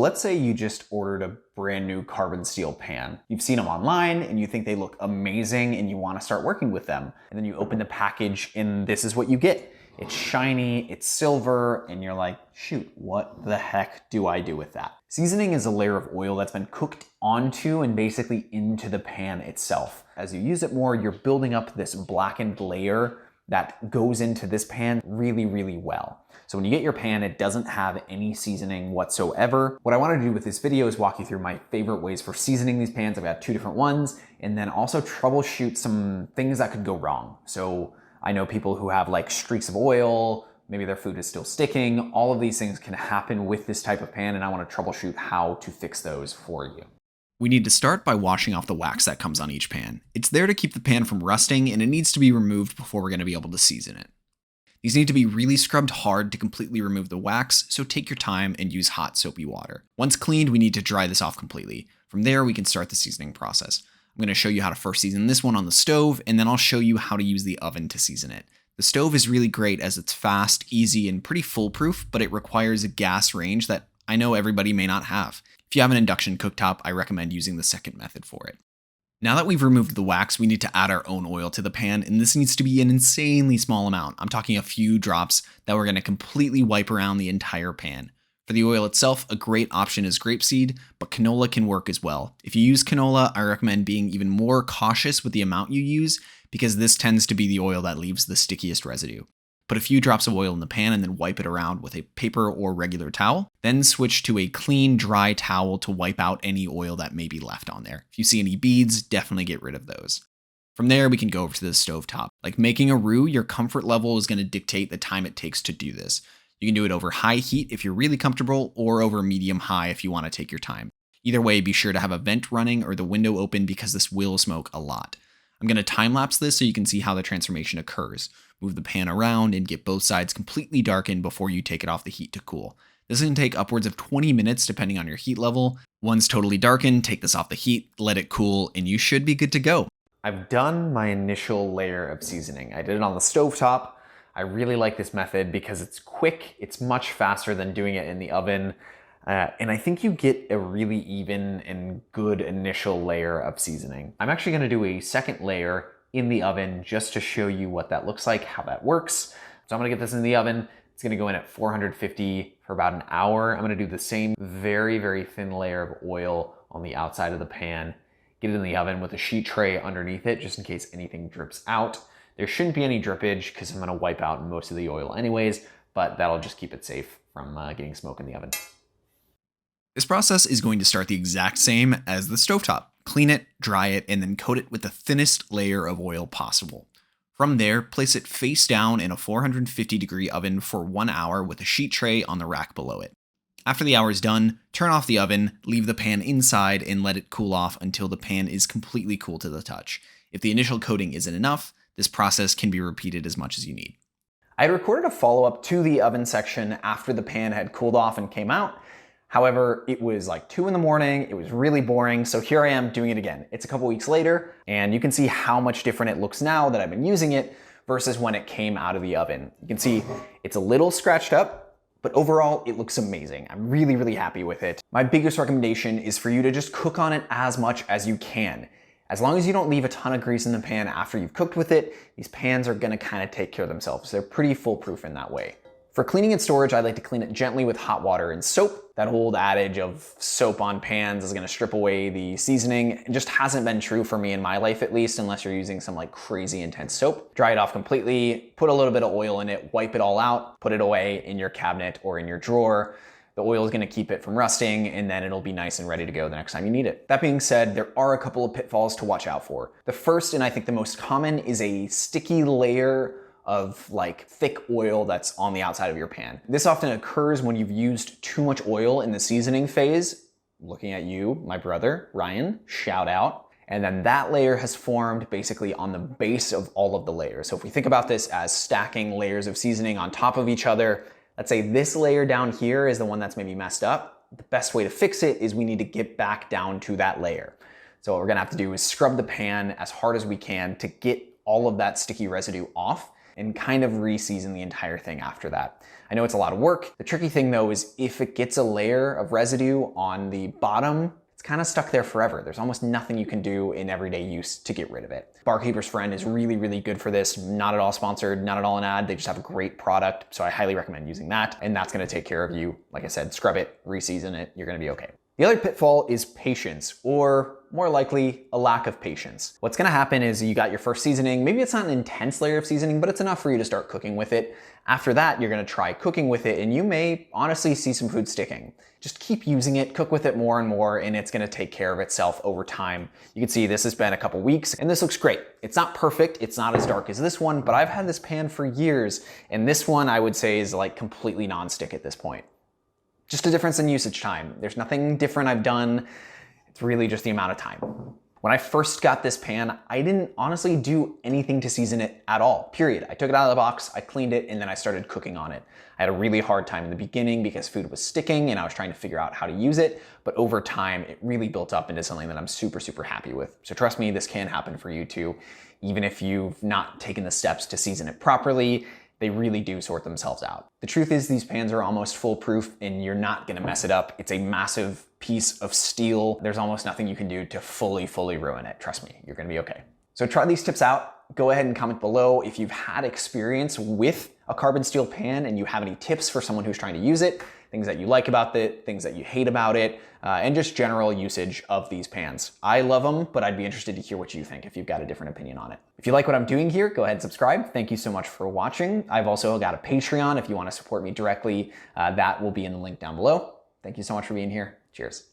let's say you just ordered a brand new carbon steel pan. You've seen them online and you think they look amazing and you want to start working with them. And then you open the package and this is what you get. It's shiny, it's silver, and you're like, shoot, what the heck do I do with that? Seasoning is a layer of oil that's been cooked onto and basically into the pan itself. As you use it more, you're building up this blackened layer that goes into this pan really, really well. So when you get your pan, it doesn't have any seasoning whatsoever. What I wanted to do with this video is walk you through my favorite ways for seasoning these pans. I've got 2 different ones, and then also troubleshoot some things that could go wrong. So I know people who have like streaks of oil, maybe their food is still sticking. All of these things can happen with this type of pan, and I want to troubleshoot how to fix those for you. We need to start by washing off the wax that comes on each pan. It's there to keep the pan from rusting, and it needs to be removed before we're going to be able to season it. These need to be really scrubbed hard to completely remove the wax, so take your time and use hot soapy water. Once cleaned, we need to dry this off completely. From there, we can start the seasoning process. I'm going to show you how to first season this one on the stove, and then I'll show you how to use the oven to season it. The stove is really great as it's fast, easy, and pretty foolproof, but it requires a gas range that I know everybody may not have. If you have an induction cooktop, I recommend using the second method for it. Now that we've removed the wax, we need to add our own oil to the pan, and this needs to be an insanely small amount. I'm talking a few drops that we're going to completely wipe around the entire pan. For the oil itself, a great option is grapeseed, but canola can work as well. If you use canola, I recommend being even more cautious with the amount you use, because this tends to be the oil that leaves the stickiest residue. Put a few drops of oil in the pan and then wipe it around with a paper or regular towel. Then switch to a clean, dry towel to wipe out any oil that may be left on there. If you see any beads, definitely get rid of those. From there, we can go over to the stovetop. Like making a roux, your comfort level is going to dictate the time it takes to do this. You can do it over high heat if you're really comfortable, or over medium-high if you want to take your time. Either way, be sure to have a vent running or the window open because this will smoke a lot. I'm going to time-lapse this so you can see how the transformation occurs. Move the pan around and get both sides completely darkened before you take it off the heat to cool. This can take upwards of 20 minutes depending on your heat level. Once totally darkened, take this off the heat, let it cool, and you should be good to go. I've done my initial layer of seasoning. I did it on the stovetop. I really like this method because it's quick, it's much faster than doing it in the oven, and I think you get a really even and good initial layer of seasoning. I'm actually going to do a second layer in the oven just to show you what that looks like, how that works. So I'm going to get this in the oven. It's going to go in at 450 for about an hour. I'm going to do the same very, very thin layer of oil on the outside of the pan, get it in the oven with a sheet tray underneath it just in case anything drips out. There shouldn't be any drippage because I'm going to wipe out most of the oil anyways, but that'll just keep it safe from getting smoke in the oven. This process is going to start the exact same as the stovetop. Clean it, dry it, and then coat it with the thinnest layer of oil possible. From there, place it face down in a 450-degree oven for 1 hour with a sheet tray on the rack below it. After the hour is done, turn off the oven, leave the pan inside, and let it cool off until the pan is completely cool to the touch. If the initial coating isn't enough, this process can be repeated as much as you need. I had recorded a follow-up to the oven section after the pan had cooled off and came out. However, it was like 2 in the morning, it was really boring, so here I am doing it again. It's a couple weeks later, and you can see how much different it looks now that I've been using it versus when it came out of the oven. You can see it's a little scratched up, but overall it looks amazing. I'm really, really happy with it. My biggest recommendation is for you to just cook on it as much as you can. As long as you don't leave a ton of grease in the pan after you've cooked with it, these pans are gonna kind of take care of themselves. They're pretty foolproof in that way. For cleaning and storage, I like to clean it gently with hot water and soap. That old adage of soap on pans is gonna strip away the seasoning. It just hasn't been true for me in my life at least, unless you're using some like crazy intense soap. Dry it off completely, put a little bit of oil in it, wipe it all out, put it away in your cabinet or in your drawer. The oil is gonna keep it from rusting, and then it'll be nice and ready to go the next time you need it. That being said, there are a couple of pitfalls to watch out for. The first, and I think the most common, is a sticky layer of like thick oil that's on the outside of your pan. This often occurs when you've used too much oil in the seasoning phase. Looking at you, my brother, Ryan, shout out. And then that layer has formed basically on the base of all of the layers. So if we think about this as stacking layers of seasoning on top of each other, let's say this layer down here is the one that's maybe messed up. The best way to fix it is we need to get back down to that layer. So what we're gonna have to do is scrub the pan as hard as we can to get all of that sticky residue off. and kind of re-season the entire thing after that. I know it's a lot of work. The tricky thing though is if it gets a layer of residue on the bottom, it's kind of stuck there forever. There's almost nothing you can do in everyday use to get rid of it. Barkeeper's Friend is really, really good for this. Not at all sponsored, not at all an ad. They just have a great product. So I highly recommend using that. And that's gonna take care of you. Like I said, scrub it, re-season it, you're gonna be okay. The other pitfall is patience, or more likely, a lack of patience. What's gonna happen is you got your first seasoning, maybe it's not an intense layer of seasoning, but it's enough for you to start cooking with it. After that, you're gonna try cooking with it and you may honestly see some food sticking. Just keep using it, cook with it more and more, and it's gonna take care of itself over time. You can see this has been a couple weeks and this looks great. It's not perfect, it's not as dark as this one, but I've had this pan for years, and this one I would say is like completely non-stick at this point. Just a difference in usage time. There's nothing different I've done. It's really just the amount of time. When I first got this pan, I didn't honestly do anything to season it at all, period. I took it out of the box, I cleaned it, and then I started cooking on it. I had a really hard time in the beginning because food was sticking and I was trying to figure out how to use it, but over time, it really built up into something that I'm super, super happy with. So trust me, this can happen for you too. Even if you've not taken the steps to season it properly, they really do sort themselves out. The truth is these pans are almost foolproof and you're not gonna mess it up. It's a massive piece of steel. There's almost nothing you can do to fully ruin it. Trust me, you're gonna be okay. So try these tips out. Go ahead and comment below if you've had experience with a carbon steel pan and you have any tips for someone who's trying to use it, things that you like about it, things that you hate about it, and just general usage of these pans. I love them, but I'd be interested to hear what you think if you've got a different opinion on it. If you like what I'm doing here, go ahead and subscribe. Thank you so much for watching. I've also got a Patreon if you want to support me directly. That will be in the link down below. Thank you so much for being here. Cheers.